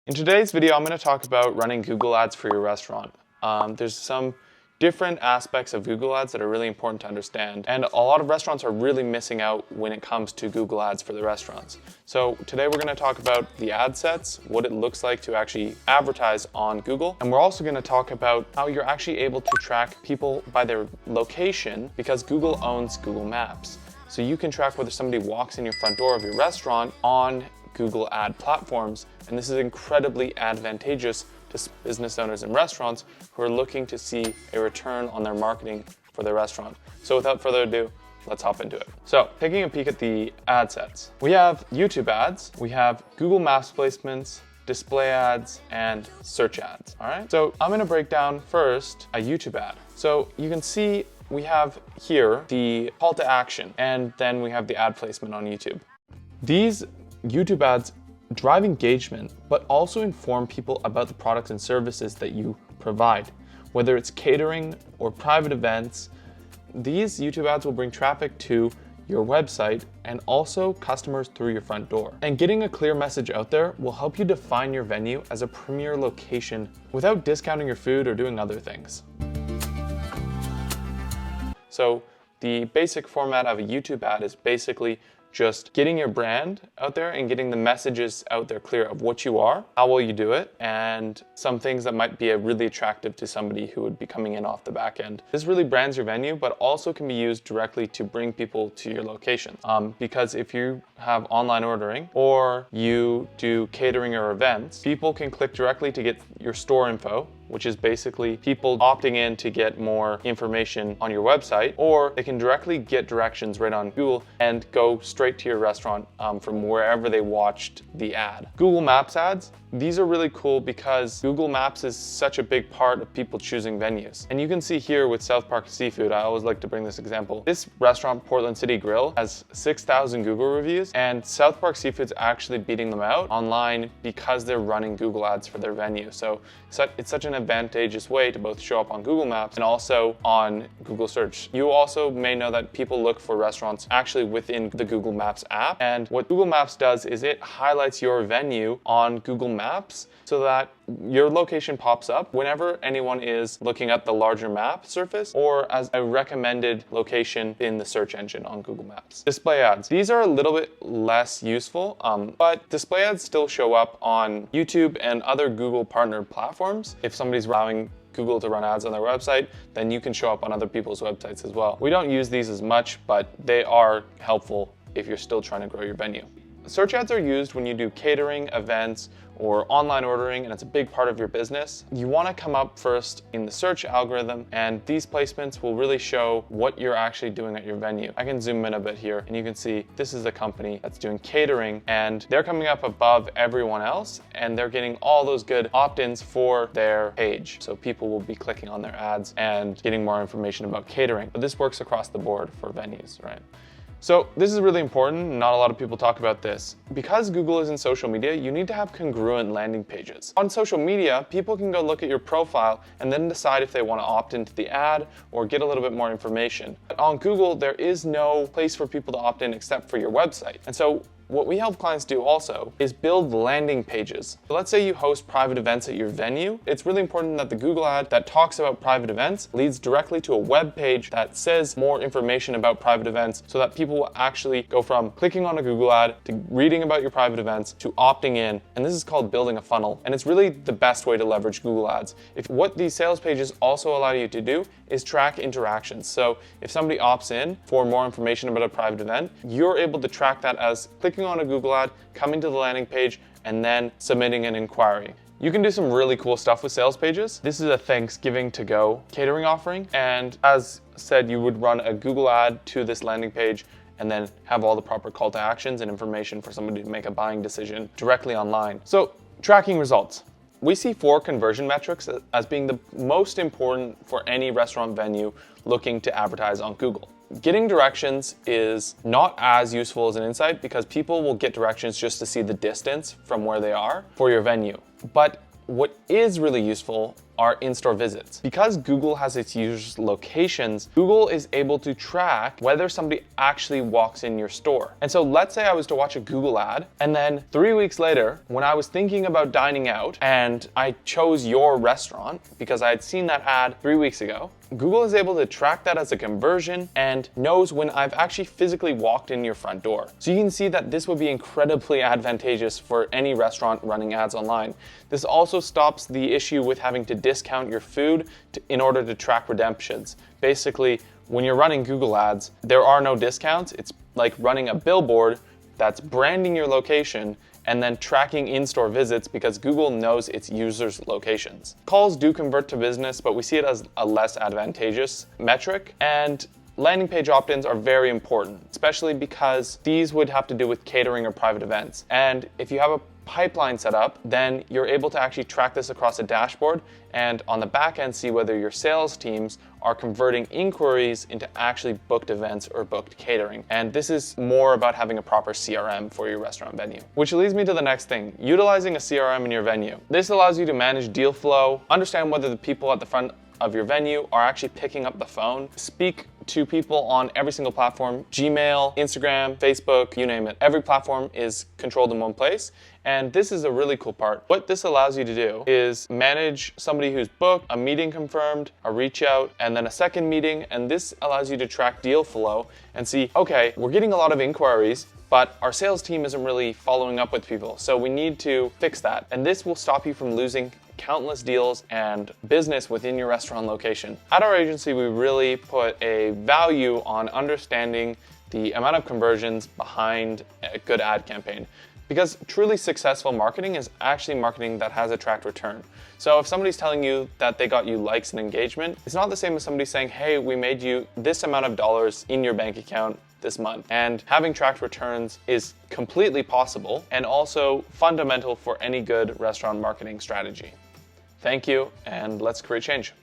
In today's video, I'm going to talk about running Google Ads for your restaurant. There's some different aspects of Google Ads that are really important to understand, and a lot of restaurants are really missing out when it comes to Google Ads for the restaurants. So today we're going to talk about the ad sets, what it looks like to actually advertise on Google, and we're also going to talk about how you're actually able to track people by their location because Google owns Google Maps. So you can track whether somebody walks in your front door of your restaurant on Google ad platforms, and this is incredibly advantageous to business owners and restaurants who are looking to see a return on their marketing for their restaurant. So without further ado, let's hop into it. So taking a peek at the ad sets, we have YouTube ads, we have Google Maps placements, display ads, and search ads. All right, so I'm gonna break down first a YouTube ad. So you can see we have here the call to action, and then we have the ad placement on YouTube. These YouTube ads drive engagement, but also inform people about the products and services that you provide. Whether it's catering or private events, these YouTube ads will bring traffic to your website and also customers through your front door. And getting a clear message out there will help you define your venue as a premier location without discounting your food or doing other things. So the basic format of a YouTube ad is basically just getting your brand out there and getting the messages out there clear of what you are, how will you do it, and some things that might be really attractive to somebody who would be coming in off the back end. This really brands your venue, but also can be used directly to bring people to your location. Because if you have online ordering or you do catering or events, people can click directly to get your store info, which is basically people opting in to get more information on your website, or they can directly get directions right on Google and go straight to your restaurant from wherever they watched the ad. Google Maps ads, these are really cool because Google Maps is such a big part of people choosing venues. And you can see here with South Park Seafood, I always like to bring this example. This restaurant, Portland City Grill, has 6,000 Google reviews, and South Park Seafood's actually beating them out online because they're running Google ads for their venue. So it's such an advantageous way to both show up on Google Maps and also on Google search. You also may know that people look for restaurants actually within the Google Maps app. And what Google Maps does is it highlights your venue on Google Maps so that your location pops up whenever anyone is looking at the larger map surface or as a recommended location in the search engine on Google Maps. Display ads. These are a little bit less useful, but display ads still show up on YouTube and other Google partnered platforms. If somebody's allowing Google to run ads on their website, then you can show up on other people's websites as well. We don't use these as much, but they are helpful if you're still trying to grow your venue. Search ads are used when you do catering, events, or online ordering, and it's a big part of your business. You want to come up first in the search algorithm, and these placements will really show what you're actually doing at your venue. I can zoom in a bit here, and you can see this is a company that's doing catering, and they're coming up above everyone else, and they're getting all those good opt-ins for their page. So people will be clicking on their ads and getting more information about catering. But this works across the board for venues, right? So this is really important. Not a lot of people talk about this. Because Google is in social media, you need to have congruent landing pages. On social media, people can go look at your profile and then decide if they want to opt into the ad or get a little bit more information. But on Google, there is no place for people to opt in except for your website. And so what we help clients do also is build landing pages. So let's say you host private events at your venue. It's really important that the Google ad that talks about private events leads directly to a web page that says more information about private events so that people will actually go from clicking on a Google ad to reading about your private events to opting in. And this is called building a funnel. And it's really the best way to leverage Google ads. What these sales pages also allow you to do is track interactions. So if somebody opts in for more information about a private event, you're able to track that as clicking on a Google ad, coming to the landing page, and then submitting an inquiry. You can do some really cool stuff with sales pages. This is a Thanksgiving to go catering offering. And as said, you would run a Google ad to this landing page and then have all the proper call to actions and information for somebody to make a buying decision directly online. So tracking results. We see 4 conversion metrics as being the most important for any restaurant venue looking to advertise on Google. Getting directions is not as useful as an insight because people will get directions just to see the distance from where they are for your venue. But what is really useful are in-store visits. Because Google has its users' locations, Google is able to track whether somebody actually walks in your store. And so let's say I was to watch a Google ad, and then 3 weeks later, when I was thinking about dining out and I chose your restaurant because I had seen that ad 3 weeks ago, Google is able to track that as a conversion and knows when I've actually physically walked in your front door. So you can see that this would be incredibly advantageous for any restaurant running ads online. This also stops the issue with having to discount your food in order to track redemptions. Basically, when you're running Google ads, there are no discounts. It's like running a billboard that's branding your location and then tracking in-store visits because Google knows its users' locations. Calls do convert to business, but we see it as a less advantageous metric. And landing page opt-ins are very important, especially because these would have to do with catering or private events. And if you have a pipeline set up, then you're able to actually track this across a dashboard and on the back end see whether your sales teams are converting inquiries into actually booked events or booked catering. And this is more about having a proper CRM for your restaurant venue. Which leads me to the next thing, utilizing a CRM in your venue. This allows you to manage deal flow, understand whether the people at the front of your venue are actually picking up the phone, speak to people on every single platform, Gmail, Instagram, Facebook, you name it. Every platform is controlled in one place. And this is a really cool part. What this allows you to do is manage somebody who's booked, a meeting confirmed, a reach out, and then a second meeting. And this allows you to track deal flow and see, okay, we're getting a lot of inquiries, but our sales team isn't really following up with people. So we need to fix that. And this will stop you from losing countless deals and business within your restaurant location. At our agency, we really put a value on understanding the amount of conversions behind a good ad campaign. Because truly successful marketing is actually marketing that has a tracked return. So if somebody's telling you that they got you likes and engagement, it's not the same as somebody saying, hey, we made you this amount of dollars in your bank account this month. And having tracked returns is completely possible and also fundamental for any good restaurant marketing strategy. Thank you, and let's create change.